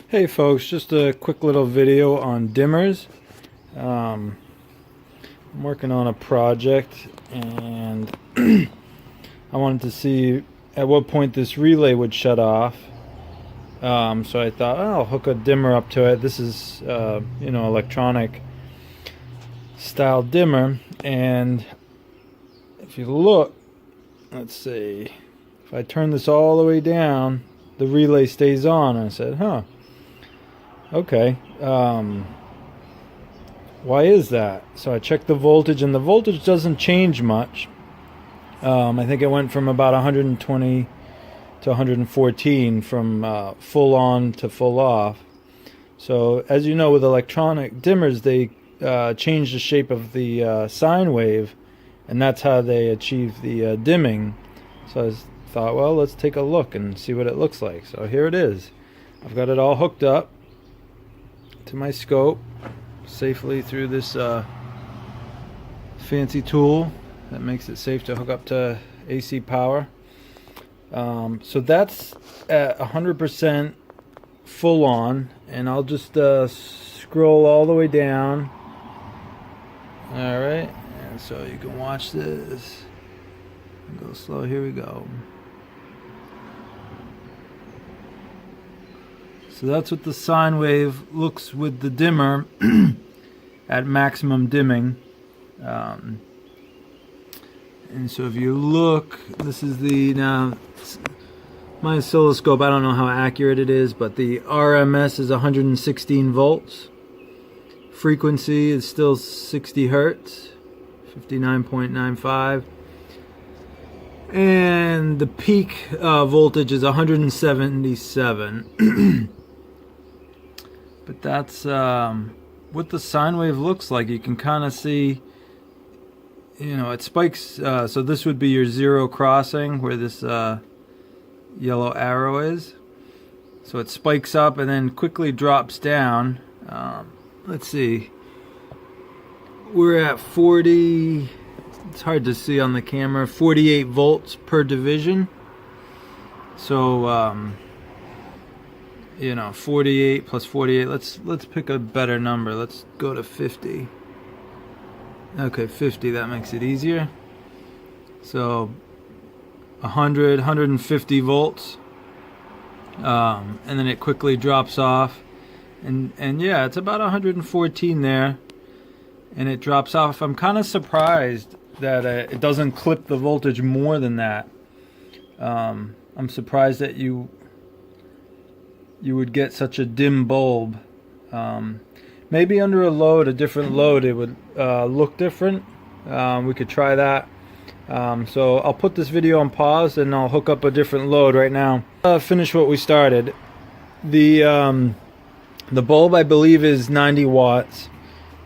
Hey folks, just a quick little video on dimmers. I'm working on a project and I wanted to see at what point this relay would shut off. So I thought, oh, I'll hook a dimmer up to it. This is electronic style dimmer, and if you look, let's see, if I turn this all the way down, the relay stays on. I said, huh, okay, why is that? So I checked the voltage, and the voltage doesn't change much. I think it went from about 120 to 114 from full on to full off. So as you know, with electronic dimmers, they change the shape of the sine wave, and that's how they achieve the dimming. So I thought, well, let's take a look and see what it looks like. So here it is. I've got it all hooked up to my scope safely through this fancy tool that makes it safe to hook up to AC power. So that's at 100% full on, and I'll just scroll all the way down. Alright, and so you can watch this. Go slow, here we go. So that's what the sine wave looks with the dimmer at maximum dimming. And so if you look, this is my oscilloscope. I don't know how accurate it is, but the RMS is 116 volts. Frequency is still 60 hertz, 59.95. And the peak voltage is 177. But that's what the sine wave looks like. You can kind of see, it spikes. So this would be your zero crossing, where this yellow arrow is. So it spikes up and then quickly drops down. Let's see. We're at 40. It's hard to see on the camera. 48 volts per division. So 48 plus 48. Let's pick a better number. Let's go to 50. Okay, 50. That makes it easier. So 150 volts, and then it quickly drops off, and yeah, it's about 114 there, and it drops off. I'm kind of surprised that it doesn't clip the voltage more than that. I'm surprised that you would get such a dim bulb. Maybe under a different load, it would look different. We could try that. So I'll put this video on pause and I'll hook up a different load right now. Finish what we started. The bulb, I believe, is 90 watts,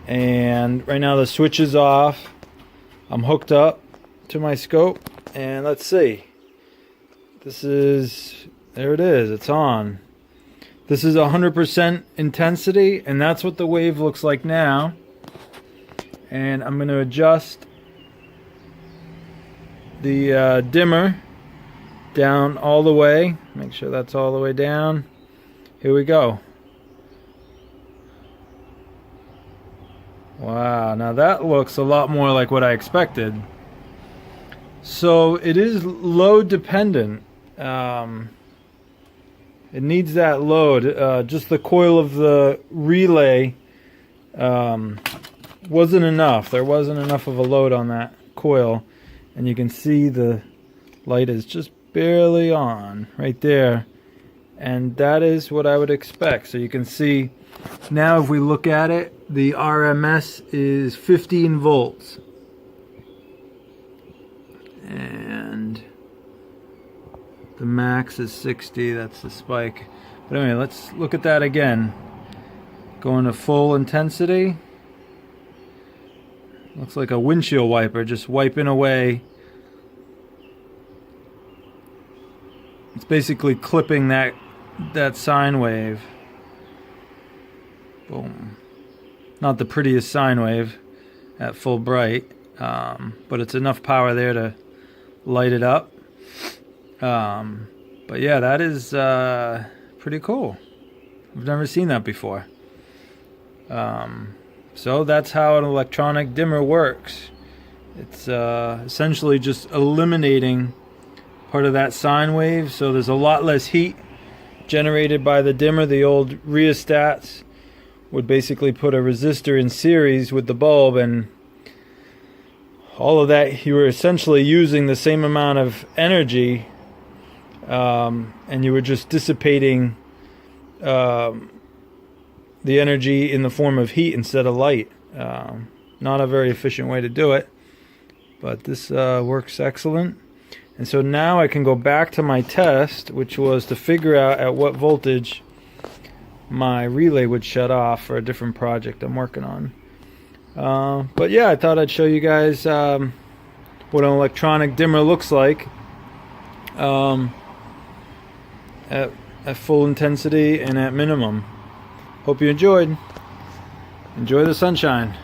and right now the switch is off. I'm hooked up to my scope, and let's see. There it is, it's on. This is 100% intensity, and that's what the wave looks like now. And I'm going to adjust the dimmer down all the way. Make sure that's all the way down. Here we go. Wow, now that looks a lot more like what I expected. So it is load dependent. It needs that load. Just the coil of the relay wasn't enough. There wasn't enough of a load on that coil. And you can see the light is just barely on right there. And that is what I would expect. So you can see now, if we look at it, the RMS is 15 volts. And the max is 60. That's the spike. But anyway, let's look at that again. Going to full intensity. Looks like a windshield wiper just wiping away. It's basically clipping that sine wave. Boom. Not the prettiest sine wave at full bright, but it's enough power there to light it up. But yeah, that is pretty cool. I've never seen that before. So that's how an electronic dimmer works. It's essentially just eliminating part of that sine wave, so there's a lot less heat generated by the dimmer. The old rheostats would basically put a resistor in series with the bulb, and all of that, you were essentially using the same amount of energy, and you were just dissipating the energy in the form of heat instead of light. Not a very efficient way to do it, but this works excellent. And so now I can go back to my test, which was to figure out at what voltage my relay would shut off for a different project I'm working on. But yeah, I thought I'd show you guys what an electronic dimmer looks like at full intensity and at minimum. Hope you enjoyed. Enjoy the sunshine.